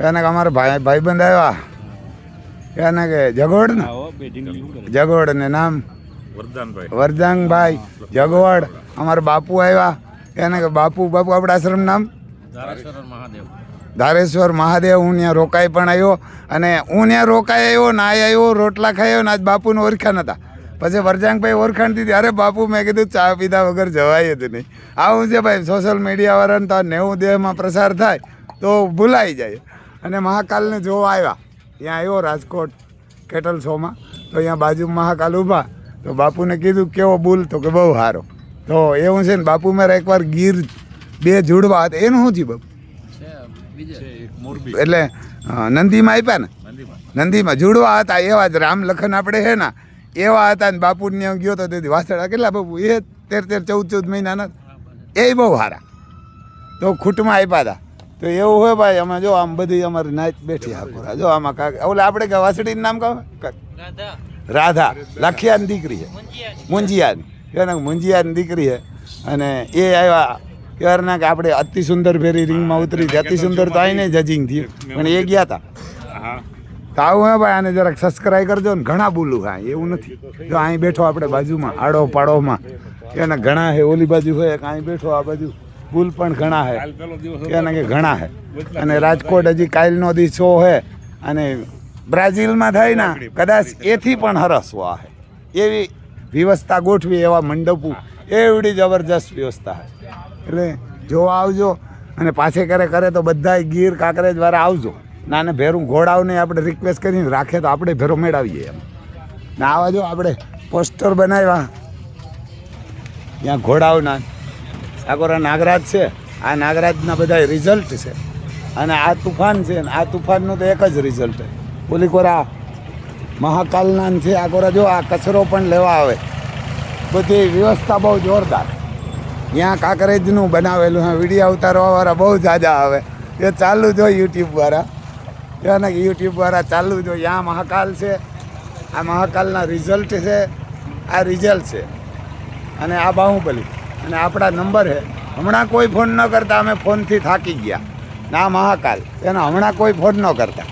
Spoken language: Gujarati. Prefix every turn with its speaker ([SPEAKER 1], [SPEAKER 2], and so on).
[SPEAKER 1] એને કે અમારા ભાઈબંધ આવ્યા એને કે જગોડ ને જગોડ ને નામ વરદાનભાઈ જગવડ. અમારા બાપુ આવ્યા એને કે બાપુ આપણા આશ્રમ નામ ધારેશ્વર મહાદેવ. હું ત્યાં રોકાઈ પણ આવ્યો અને હું ત્યાં રોકાઈ આવ્યો નાઈ આવ્યો રોટલા ખાયો ને આજ બાપુને ઓળખાણ હતા. પછી વરજાંગભાઈ ઓળખાણ દીધી. અરે બાપુ મેં કીધું ચા પીધા વગર જવાય જ નહીં. આવું છે ભાઈ સોશિયલ મીડિયાવાળાને તો 90 દેહમાં પ્રસાર થાય તો ભૂલાઈ જાય. અને મહાકાલને જોવા આવ્યા ત્યાં આવ્યો રાજકોટ કેટલ શોમાં તો અહીંયા બાજુ મહાકાલ ઊભા તો બાપુને કીધું કેવો બુલ તો કે બહુ સારો. તો એવું છે ને બાપુ મારા એકવાર ગીર 2 જોડવા હતા એનું શું થયું બાપુ? એટલે નંદીમાં આપ્યા ને નંદીમાં જોડવા હતા એવા જ રામ લખન આપણે છે ને એવા હતા ને બાપુ ત્યાં ગયો તો તેથી વાસણા કેટલા બાપુ એ 13 14 મહિનાના એ બહુ સારા તો ખૂટમાં આપ્યા હતા. તો એવું હોય ભાઈ અમે જો આમ બધી અમારી નાચ બેઠી હાકોરા જો આમાં ઓલે આપણે કે વાસળીનું નામ કહો રાધા લાખિયાની દીકરી છે મુંજિયાની એને મુંજિયાની દીકરી છે અને એ આવ્યા ક્યારના કે આપણે અતિ સુંદર ફેરી રિંગમાં ઉતરી હતી. અતિ સુંદર તો આઈને જજિંગ થયું પણ એ ગયા હતા તો આવું હે ભાઈ આને જરાક સબસ્ક્રાઈબ કરજો ને. ઘણા બોલું હા એવું નથી જો અહીં બેઠો આપણે બાજુમાં આડો પાડોમાં એને ઘણા છે ઓલી બાજુ હોય અહીં બેઠો આ બાજુ બુલ પણ ઘણા છે એને કે ઘણા છે. અને રાજકોટ હજી કાલનો દી શો છે અને બ્રાઝિલમાં થાય ને કદાચ એથી પણ હરસવા છે એવી વ્યવસ્થા ગોઠવી એવા મંડપો એવડી જબરજસ્ત વ્યવસ્થા છે. એટલે જોવા આવજો અને પાછે કરે તો બધા ગીર કાંકરેજવાળા આવજો. નાને ભેરું ઘોડાવને આપણે રિક્વેસ્ટ કરીને રાખે તો આપણે ભેરો મેળવીએ એમ ને આવા જો આપણે પોસ્ટર બનાવ્યા ત્યાં ઘોડાવના આકોરા નાગરાજ છે. આ નાગરાજના બધા રિઝલ્ટ છે અને આ તુફાન છે ને આ તુફાનનું તો એક જ રિઝલ્ટ છે. ઓલી કોરા મહાકાલના છે આ કોરા જો આ કચરો પણ લેવા આવે બધી વ્યવસ્થા બહુ જોરદાર. ત્યાં કાંકરેજનું બનાવેલું હા વિડીયો ઉતારવાવાળા બહુ જાજા આવે એ ચાલુ જો યુટ્યુબવાળા ને યુટ્યુબવાળા ચાલુ જો ત્યાં મહાકાલ છે. આ મહાકાલના રિઝલ્ટ છે આ રિઝલ્ટ છે અને આ બાહુબલી અને આપણા નંબર છે. હમણાં કોઈ ફોન ન કરતા અમે ફોનથી થાકી ગયા ના મહાકાલ એનો હમણાં કોઈ ફોન ન કરતા